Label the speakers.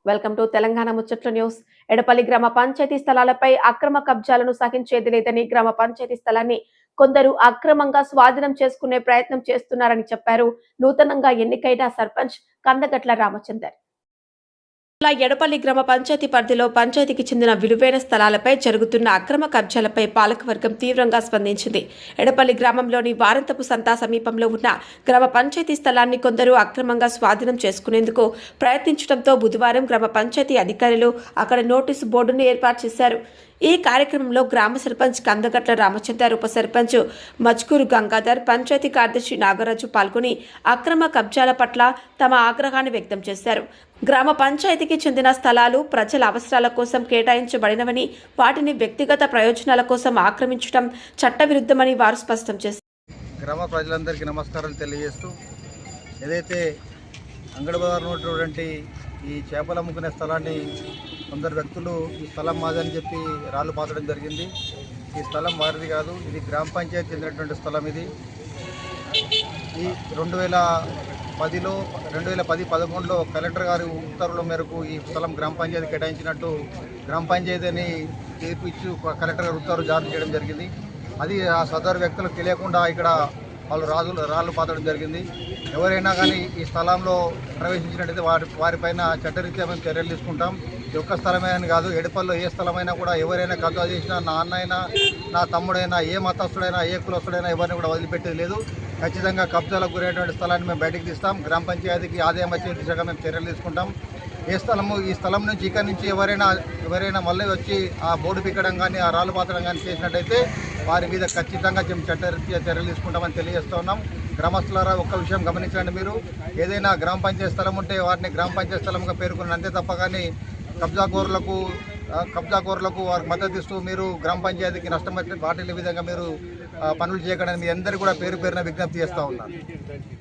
Speaker 1: Welcome to Telangana Muchatla news. Edapalli గ్రామ పంచాయతీ స్థలాలపై అక్రమ కబ్జాలను సహించేది లేదని గ్రామ పంచాయతీ స్థలాన్ని కొందరు అక్రమంగా స్వాధీనం చేసుకునే ప్రయత్నం చేస్తున్నారని చెప్పారు నూతనంగా ఎన్నికైన సర్పంచ్ కందగట్ల రామచందర్. ఎడపల్లి గ్రామ పంచాయతీ పరిధిలో పంచాయతీకి చెందిన విలువైన స్థలాలపై జరుగుతున్న అక్రమ కబ్జాలపై పాలకవర్గం తీవ్రంగా స్పందించింది. ఎడపల్లి గ్రామంలోని వారంతపు సంతా సమీపంలో ఉన్న గ్రామ పంచాయతీ స్థలాన్ని కొందరు అక్రమంగా స్వాధీనం చేసుకునేందుకు ప్రయత్నించడంతో బుధవారం గ్రామ పంచాయతీ అధికారులు అక్కడ నోటీసు బోర్డును ఏర్పాటు చేశారు. ఈ కార్యక్రమంలో గ్రామ సర్పంచ్ కందగట్ల రామచందర్, ఉప సర్పంచ్ మజ్కూరు గంగాధర్, పంచాయతీ కార్యదర్శి నాగరాజు పాల్గొని అక్రమ కబ్జాల పట్ల తమ ఆగ్రహాన్ని వ్యక్తం చేశారు. గ్రామ పంచాయతీకి చెందిన స్థలాలు ప్రజల అవసరాల కోసం కేటాయించబడినవని, వాటిని వ్యక్తిగత ప్రయోజనాల కోసం ఆక్రమించడం చట్టవిరుద్ధమని వారు స్పష్టం చేశారు.
Speaker 2: గ్రామ ప్రజలందరికీ నమస్కారాలు తెలియజేస్తూ, ఏదైతే అంగడిబజార్లో ఉన్నటువంటి ఈ చేపలు అమ్ముకునే స్థలాన్ని కొందరు వ్యక్తులు ఈ స్థలం మాదని చెప్పి రాళ్ళు పాతడం జరిగింది. ఈ స్థలం వారిది కాదు, ఇది గ్రామ పంచాయతీ చెందినటువంటి స్థలం. ఇది ఈ 2010-11లో కలెక్టర్ గారి ఉత్తర్వుల మేరకు ఈ స్థలం గ్రామ పంచాయతీ కేటాయించినట్టు గ్రామ పంచాయతీని తీర్పు ఇచ్చి కలెక్టర్ గారు ఉత్తర్వులు జారీ చేయడం జరిగింది. అది ఆ సదరు వ్యక్తులకు తెలియకుండా ఇక్కడ వాళ్ళు రాళ్ళు పాతడం జరిగింది. ఎవరైనా కానీ ఈ స్థలంలో ప్రవేశించినట్టయితే వారిపైన చట్టరీత్యా మేము చర్యలు తీసుకుంటాం. ఈ ఒక్క స్థలమే అని కాదు, ఎడపల్లో ఏ స్థలమైనా కూడా ఎవరైనా కబ్జా చేసినా, నా అన్నైనా, నా తమ్ముడైనా, ఏ మతస్థుడైనా, ఏ కులస్తుడైనా ఎవరిని కూడా వదిలిపెట్టేది లేదు. ఖచ్చితంగా కబ్జాలకు గురైనటువంటి స్థలాన్ని మేము బయటకు తీస్తాం. గ్రామ పంచాయతీకి ఆదాయం వచ్చే దిశగా మేము చర్యలు తీసుకుంటాం. ఈ స్థలం నుంచి ఇక్కడి నుంచి ఎవరైనా మళ్ళీ వచ్చి ఆ బోర్డు పీకడం కానీ, ఆ రాళ్ళు పాతడం కానీ చేసినట్టయితే వారి మీద ఖచ్చితంగా చట్టరీత్యా చర్యలు తీసుకుంటామని తెలియజేస్తూ ఉన్నాం. గ్రామస్తులారా, ఒక్క విషయం గమనించండి. మీరు ఏదైనా గ్రామ పంచాయతీ స్థలం ఉంటే వారిని గ్రామ పంచాయతీ స్థలంగా పేర్కొన్న అంతే తప్ప కానీ కబ్జాకోరులకు వారికి మద్దతు ఇస్తూ మీరు గ్రామ పంచాయతీకి నష్టం వాటిల్లే విధంగా మీరు పనులు చేయకండి. మీ అందరికీ కూడా పేరు పేరున విజ్ఞప్తి చేస్తూ ఉన్నాను.